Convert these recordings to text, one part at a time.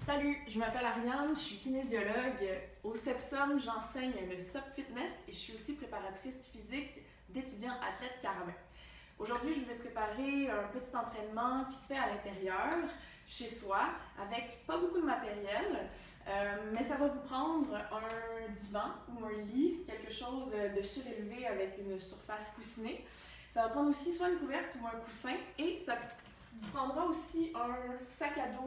Salut, je m'appelle Ariane, je suis kinésiologue. Au CEPSOM, j'enseigne le SUP Fitness et je suis aussi préparatrice physique d'étudiants athlètes carabins. Aujourd'hui, je vous ai préparé un petit entraînement qui se fait à l'intérieur, chez soi, avec pas beaucoup de matériel, mais ça va vous prendre un divan ou un lit, quelque chose de surélevé avec une surface coussinée. Ça va prendre aussi soit une couverte ou un coussin et ça vous prendra aussi un sac à dos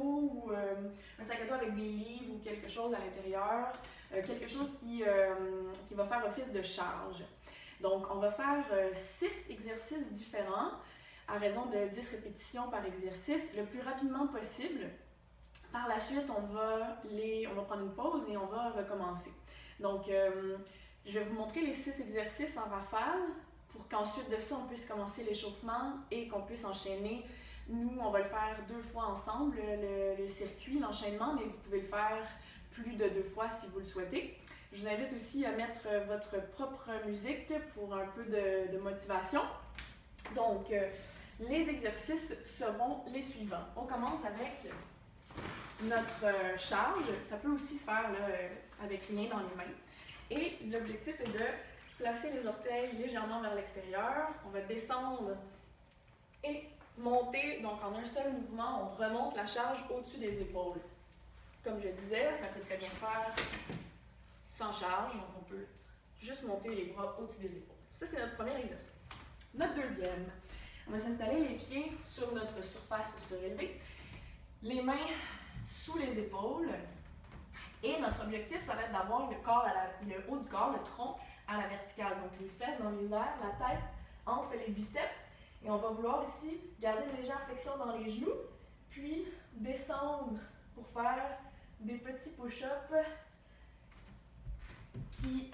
ou un sac à dos avec des livres ou quelque chose à l'intérieur, quelque chose qui va faire office de charge. Donc, on va faire 6 exercices différents à raison de 10 répétitions par exercice le plus rapidement possible. Par la suite, on va prendre une pause et on va recommencer. Donc, je vais vous montrer les 6 exercices en rafale pour qu'ensuite de ça, on puisse commencer l'échauffement et qu'on puisse enchaîner. Nous, on va le faire 2 fois ensemble, le circuit, l'enchaînement, mais vous pouvez le faire plus de 2 fois si vous le souhaitez. Je vous invite aussi à mettre votre propre musique pour un peu de motivation. Donc, les exercices seront les suivants. On commence avec notre charge. Ça peut aussi se faire là, avec rien dans les mains. Et l'objectif est de placer les orteils légèrement vers l'extérieur. On va descendre et monter. Donc, en un seul mouvement, on remonte la charge au-dessus des épaules. Comme je disais, ça peut très bien se faire sans charge, donc on peut juste monter les bras au-dessus des épaules. Ça, c'est notre premier exercice. Notre deuxième, on va s'installer les pieds sur notre surface surélevée, les mains sous les épaules, et notre objectif, ça va être d'avoir le haut du corps, le tronc à la verticale, donc les fesses dans les airs, la tête entre les biceps, et on va vouloir ici garder une légère flexion dans les genoux, puis descendre pour faire des petits push-ups qui,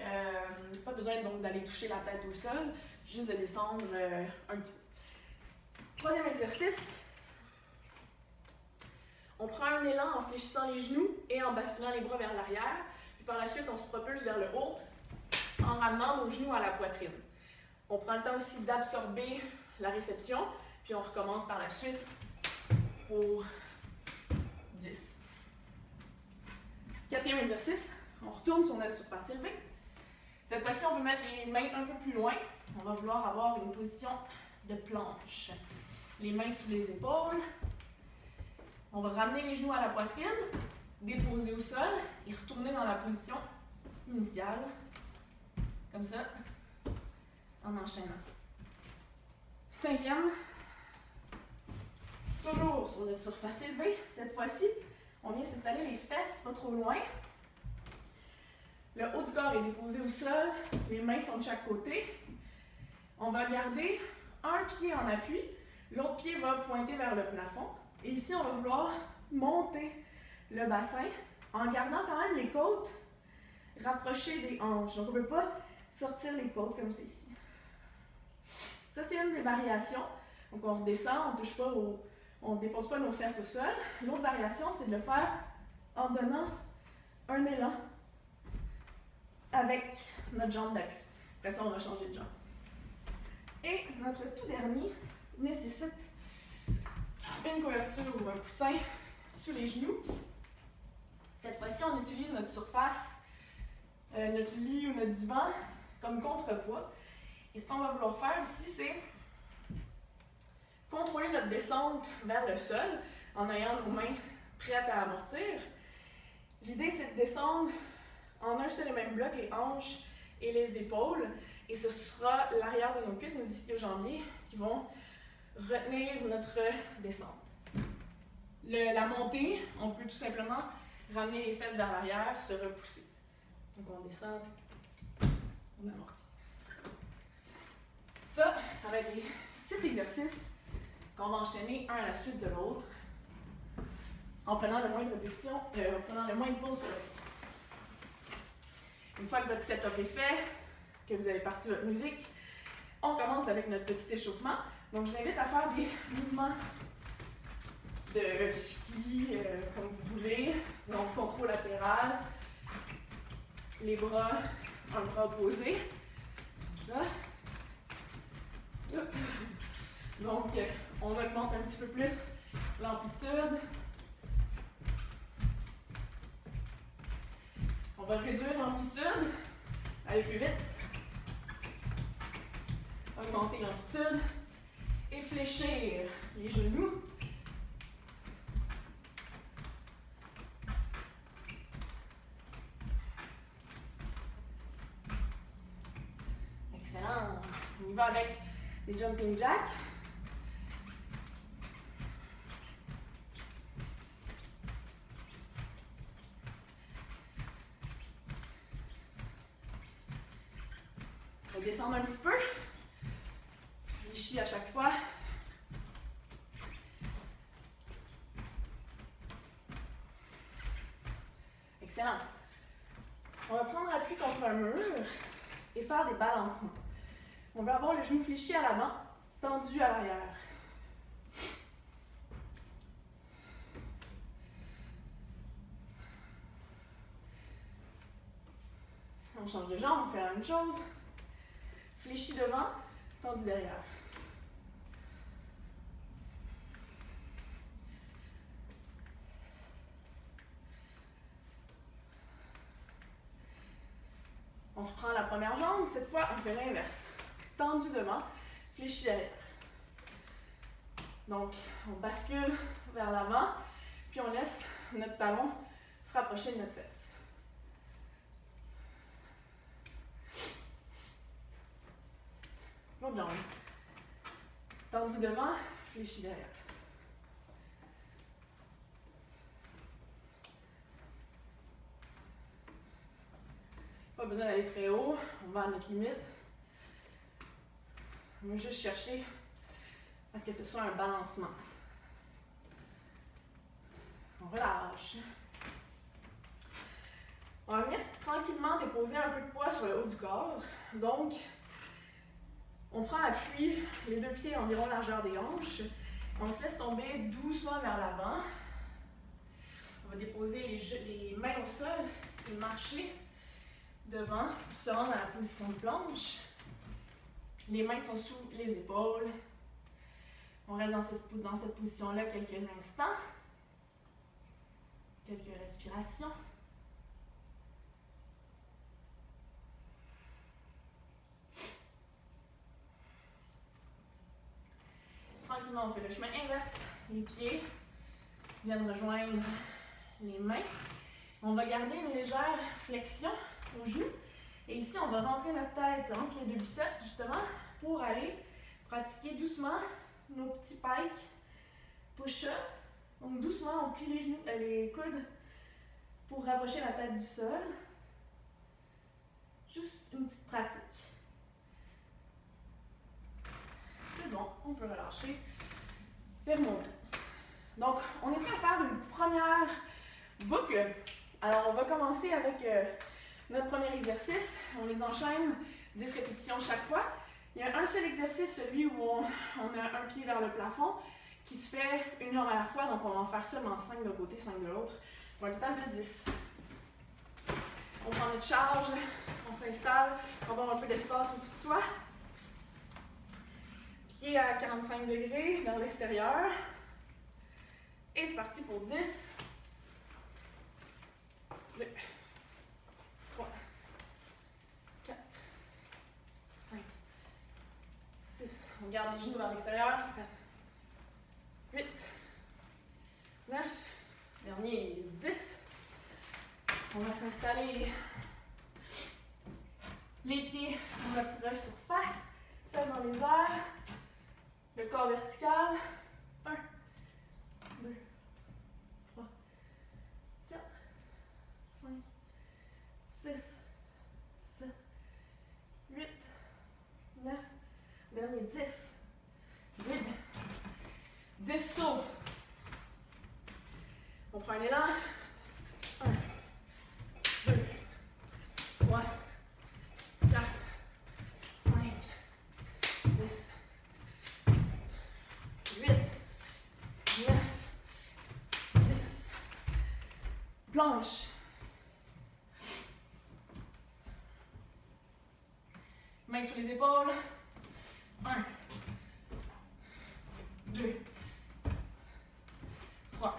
pas besoin donc d'aller toucher la tête au sol, juste de descendre un petit peu. Troisième exercice, on prend un élan en fléchissant les genoux et en basculant les bras vers l'arrière, puis par la suite on se propulse vers le haut en ramenant nos genoux à la poitrine. On prend le temps aussi d'absorber la réception, puis on recommence par la suite pour 10. Quatrième exercice, on retourne sur notre surface élevée. Cette fois-ci, on peut mettre les mains un peu plus loin. On va vouloir avoir une position de planche. Les mains sous les épaules. On va ramener les genoux à la poitrine, déposer au sol et retourner dans la position initiale, comme ça, en enchaînant. Cinquième, toujours sur notre surface élevée. Cette fois-ci, on vient s'installer les fesses pas trop loin. Le haut du corps est déposé au sol, les mains sont de chaque côté. On va garder un pied en appui, l'autre pied va pointer vers le plafond. Et ici, on va vouloir monter le bassin en gardant quand même les côtes rapprochées des hanches. Donc, on ne peut pas sortir les côtes comme c'est ici. Ça, c'est une des variations. Donc, on redescend, on ne dépose pas nos fesses au sol. L'autre variation, c'est de le faire en donnant un élan avec notre jambe d'appui. Après ça, on va changer de jambe. Et notre tout dernier nécessite une couverture ou un coussin sous les genoux. Cette fois-ci, on utilise notre surface, notre lit ou notre divan comme contrepoids. Et ce qu'on va vouloir faire ici, c'est contrôler notre descente vers le sol en ayant nos mains prêtes à amortir. L'idée, c'est de descendre en un seul et même bloc les hanches et les épaules. Et ce sera l'arrière de nos cuisses, nos ischio-jambiers, qui vont retenir notre descente. La montée, on peut tout simplement ramener les fesses vers l'arrière, se repousser. Donc on descend, on amortit. Ça va être les 6 exercices qu'on va enchaîner un à la suite de l'autre en prenant le moins de répétitions, en prenant le moins de pauses possible. Une fois que votre setup est fait, que vous avez parti votre musique, on commence avec notre petit échauffement. Donc, je vous invite à faire des mouvements de ski, comme vous voulez. Donc, contrôle latéral, les bras, un bras opposé. Comme ça. Donc, on augmente un petit peu plus l'amplitude. va réduire l'amplitude, aller plus vite, augmenter l'amplitude et fléchir les genoux. Excellent. On y va avec des jumping jacks. On va descendre un petit peu. Fléchis à chaque fois. Excellent. On va prendre appui contre un mur et faire des balancements. On va avoir le genou fléchi à l'avant, tendu à l'arrière. On change de jambe, on fait la même chose. Fléchi devant, tendu derrière. On reprend la première jambe, cette fois on fait l'inverse. Tendu devant, fléchi derrière. Donc on bascule vers l'avant, puis on laisse notre talon se rapprocher de notre fesse. L'autre jambe. Tendu devant, fléchi derrière. Pas besoin d'aller très haut, on va à notre limite. On va juste chercher à ce que ce soit un balancement. On relâche. On va venir tranquillement déposer un peu de poids sur le haut du corps. Donc, on prend appui, les deux pieds environ largeur des hanches. On se laisse tomber doucement vers l'avant. On va déposer les mains au sol et marcher devant pour se rendre à la position de planche. Les mains sont sous les épaules. On reste dans cette position-là quelques instants. Quelques respirations. Tranquillement, on fait le chemin inverse. Les pieds viennent rejoindre les mains. On va garder une légère flexion au genou. Et ici, on va rentrer notre tête entre les deux biceps, justement, pour aller pratiquer doucement nos petits pikes push-up. Donc, doucement, on plie les coudes pour rapprocher la tête du sol. Juste une petite pratique. C'est bon, on peut relâcher et remonter. Donc, on est prêt à faire une première boucle. Alors, on va commencer avec notre premier exercice. On les enchaîne 10 répétitions chaque fois. Il y a un seul exercice, celui où on a un pied vers le plafond, qui se fait une jambe à la fois. Donc, on va en faire seulement 5 d'un côté, 5 de l'autre, pour un total de 10. On prend notre charge, on s'installe, on va avoir un peu d'espace au-dessus de soi. Pied à 45 degrés vers l'extérieur. Et c'est parti pour 10. 2, 3, 4, 5, 6. On garde les genoux vers l'extérieur. 7, 8, 9. Dernier, 10. On va s'installer les pieds sur notre surface. Fesses dans les airs. Le corps vertical. 1, 2, 3, 4, 5, 6, 7, 8, 9. Dernier, 10. Vide. 10 sauts. On prend un élan. 1, 2, 3, 4, 5, 6, 8, 9, 10. Planche. Mains sous les épaules. 1, 2, 3,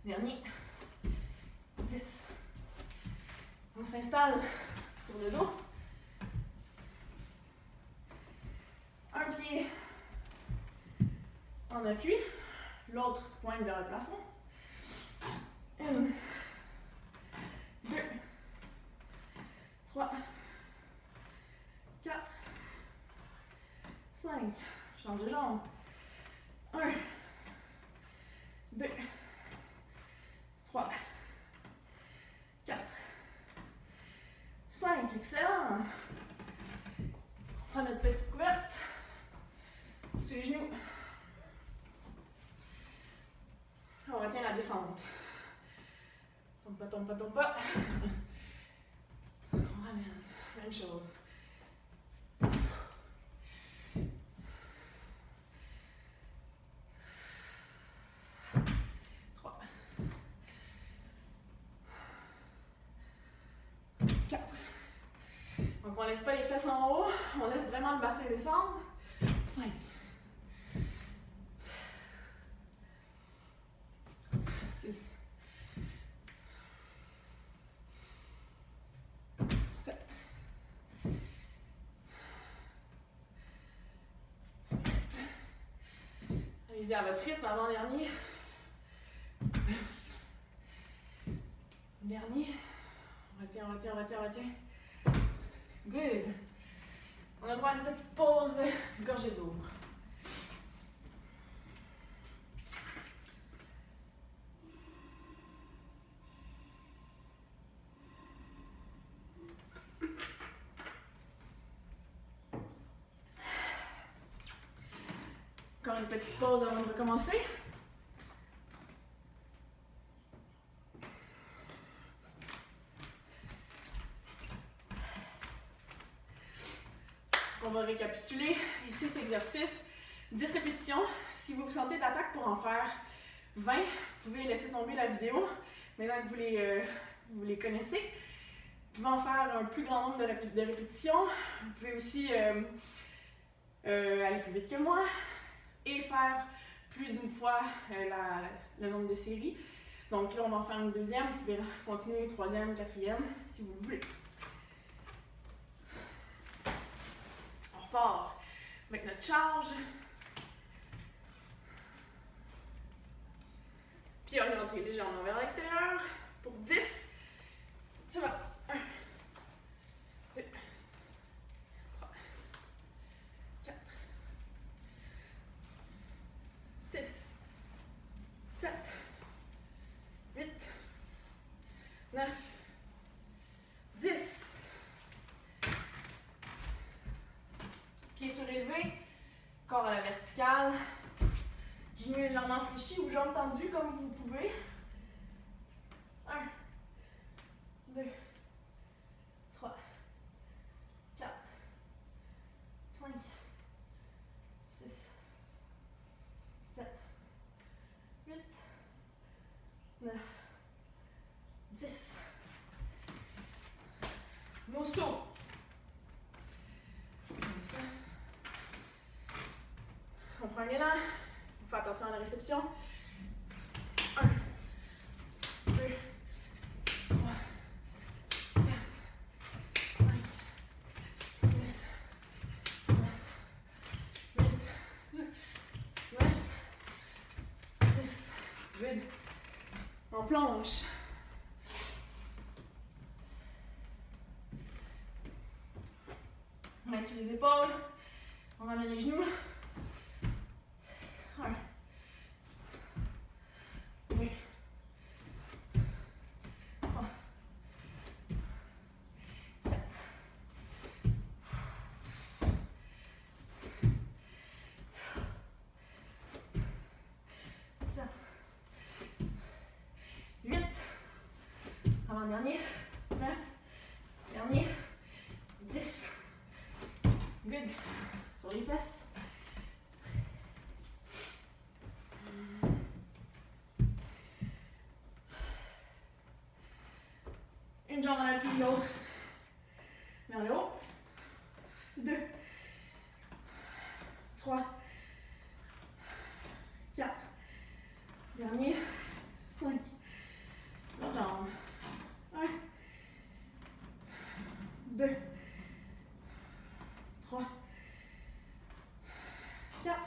Dernier. 10. On s'installe sur le dos. Un pied en appui, l'autre pointe vers le plafond. 1, 2, 3, 4, 5. Change de jambe. 1, 2, 3, 4, 5. Excellent. On prend notre petite couverte sur les genoux. On retient la descente. Tombe pas, tombe pas, tombe pas. On ramène. Même chose. 3, 4. Donc on laisse pas les fesses en haut, on laisse vraiment le bassin descendre. 5. 6. 7. 8. Allez-y à votre rythme, avant-dernier. 9. Dernier. On retient, on retient, on retient, on retient. Good. On a droit à une petite pause, gorgée d'eau. Encore une petite pause avant de recommencer. On va récapituler les 6 exercices, 10 répétitions. Si vous vous sentez d'attaque pour en faire 20, vous pouvez laisser tomber la vidéo. Maintenant que vous les connaissez, vous pouvez en faire un plus grand nombre de répétitions. Vous pouvez aussi aller plus vite que moi et faire plus d'une fois le nombre de séries. Donc là, on va en faire une deuxième. Vous pouvez continuer troisième, quatrième, si vous le voulez. On repart avec notre charge. Puis orienter légèrement vers l'extérieur pour 10. C'est parti. 1, 2, 3, 4, 6, 7, 8, 9, 10. Pieds surélevés, corps à la verticale, genoux légèrement fléchis ou jambes tendues comme vous pouvez. 1, 2, 3, 4, 5, 6, 7, 8, 9, 10. Nos sauts. On prend un élan. On fait attention à la réception. 1, 2, 3, 4, 5, 6, 7, 8, 9, 10. Good. On plonge. Main sur les épaules. On ramène les genoux. 1, 2, 3, 4, 7, 8. Avant-dernier. 9. Dernier. 10. Good. Sur les fesses. Une jambe en appui, l'autre vers le haut. 2, 3, 4. Dernier. 5.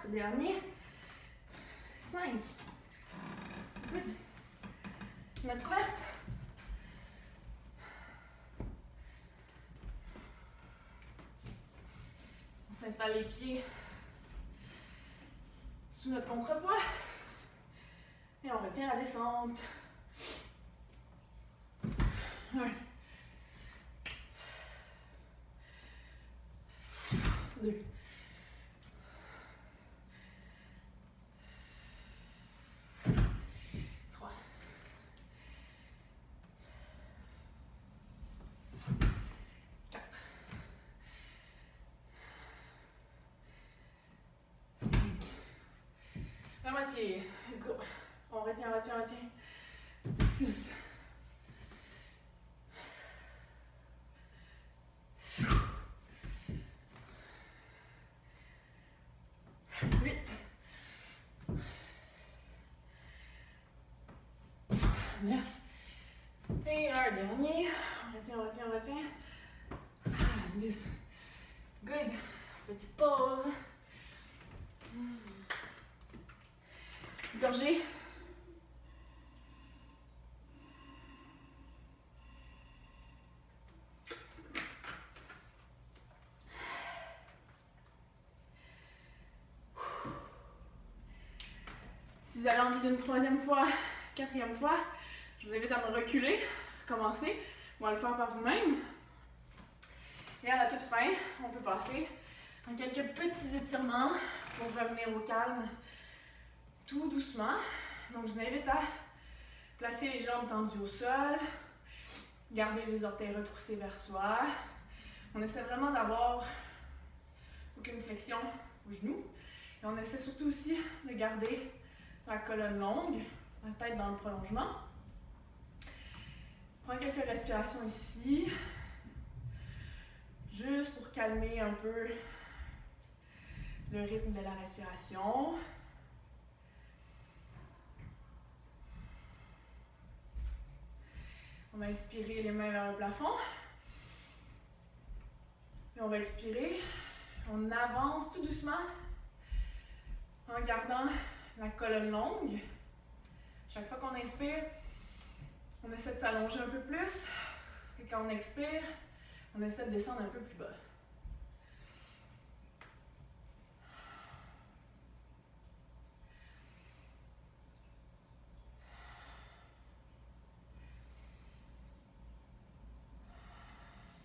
dernier. 5. Good. Notre couverte. On s'installe les pieds sous notre contrepoids. Et on retient la descente. 1. 2. 3. 4. 5. La moitié. Let's go. On retient, on retient, on retient. 6. 8. 9. Et un dernier. On retient, on retient, on retient. 10. Good. Petite pause. Petite gorgée. Si vous avez envie d'une 3e fois, 4e fois, je vous invite à me reculer, recommencer. On va le faire par vous-même. Et à la toute fin, on peut passer en quelques petits étirements pour revenir au calme tout doucement. Donc, je vous invite à placer les jambes tendues au sol, garder les orteils retroussés vers soi. On essaie vraiment d'avoir aucune flexion au genou. Et on essaie surtout aussi de garder la colonne longue, la tête dans le prolongement. Prends quelques respirations ici, juste pour calmer un peu le rythme de la respiration. On va inspirer les mains vers le plafond. Et on va expirer. On avance tout doucement en gardant la colonne longue. Chaque fois qu'on inspire, on essaie de s'allonger un peu plus. Et quand on expire, on essaie de descendre un peu plus bas.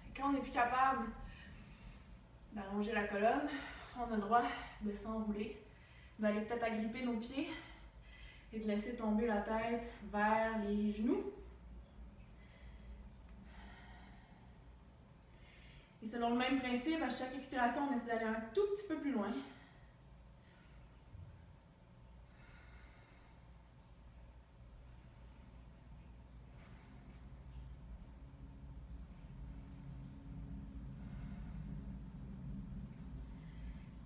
Et quand on n'est plus capable d'allonger la colonne, on a le droit de s'enrouler, d'aller peut-être agripper nos pieds et de laisser tomber la tête vers les genoux. Et selon le même principe, à chaque expiration, on essaie d'aller un tout petit peu plus loin.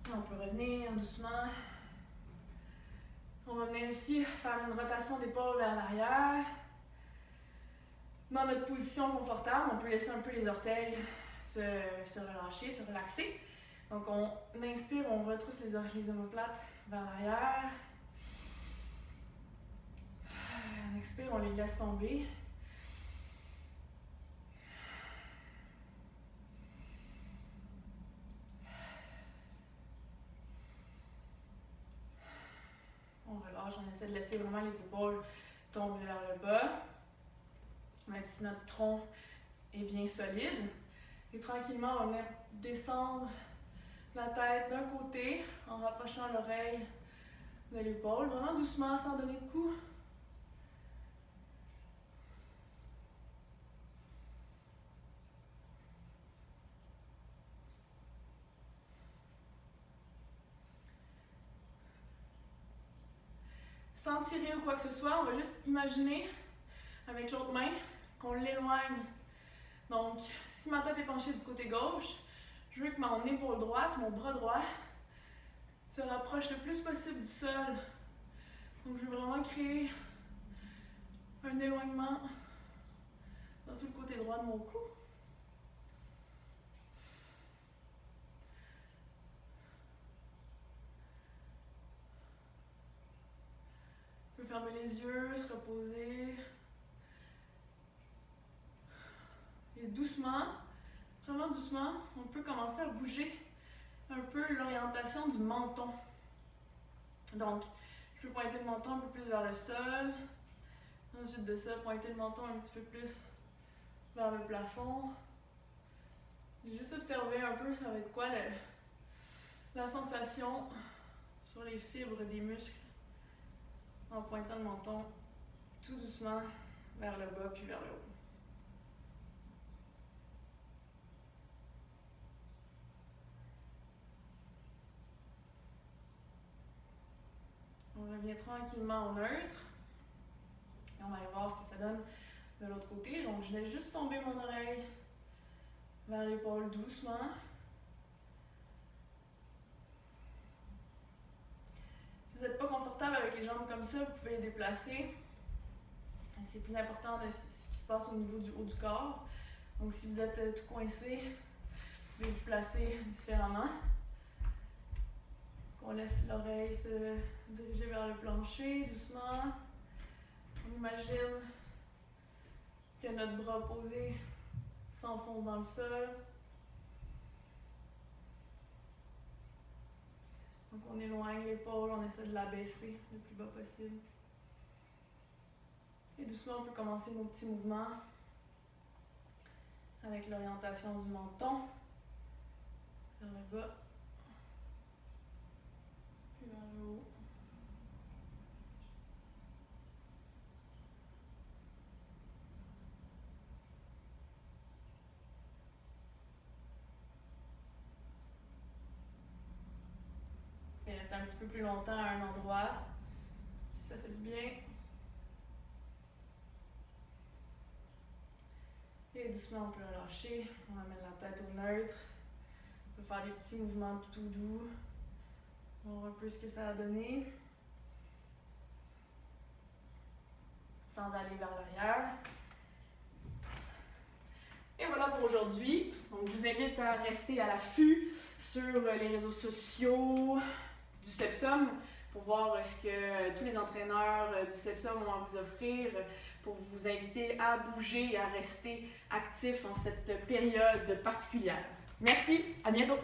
Et on peut revenir doucement. On va venir ici faire une rotation d'épaule vers l'arrière. Dans notre position confortable, on peut laisser un peu les orteils se relâcher, se relaxer. Donc on inspire, on retrousse les omoplates vers l'arrière. On expire, on les laisse tomber. On relâche, on essaie de laisser vraiment les épaules tomber vers le bas, même si notre tronc est bien solide. Et tranquillement, on va venir descendre la tête d'un côté en rapprochant l'oreille de l'épaule, vraiment doucement, sans donner de coup. Sans tirer ou quoi que ce soit, on va juste imaginer avec l'autre main qu'on l'éloigne. Donc, si ma tête est penchée du côté gauche, je veux que mon épaule droite, mon bras droit, se rapproche le plus possible du sol. Donc, je veux vraiment créer un éloignement dans tout le côté droit de mon cou. fermer les yeux, se reposer. Et doucement, vraiment doucement, on peut commencer à bouger un peu l'orientation du menton. Donc, je peux pointer le menton un peu plus vers le sol. Ensuite de ça, pointer le menton un petit peu plus vers le plafond. Juste observer un peu, ça va être quoi la sensation sur les fibres des muscles en pointant le menton tout doucement vers le bas puis vers le haut. On revient tranquillement au neutre. Et on va aller voir ce que ça donne de l'autre côté. Donc, je laisse juste tomber mon oreille vers l'épaule doucement. Si vous n'êtes pas confortable avec les jambes comme ça, vous pouvez les déplacer. C'est plus important de ce qui se passe au niveau du haut du corps. Donc, si vous êtes tout coincé, vous pouvez vous placer différemment. On laisse l'oreille se diriger vers le plancher doucement. On imagine que notre bras posé s'enfonce dans le sol. Donc on éloigne l'épaule, on essaie de l'abaisser le plus bas possible. Et doucement, on peut commencer nos petits mouvements avec l'orientation du menton vers le bas, puis vers le haut. Vous pouvez rester un petit peu plus longtemps à un endroit, si ça fait du bien. Et doucement, on peut relâcher. On amène la tête au neutre. On peut faire des petits mouvements tout doux. On va voir un peu ce que ça a donné. Sans aller vers l'arrière. Et voilà pour aujourd'hui. Donc, je vous invite à rester à l'affût sur les réseaux sociaux du Sepsum pour voir ce que tous les entraîneurs du Sepsum ont à vous offrir, pour vous inviter à bouger et à rester actif en cette période particulière. Merci, à bientôt!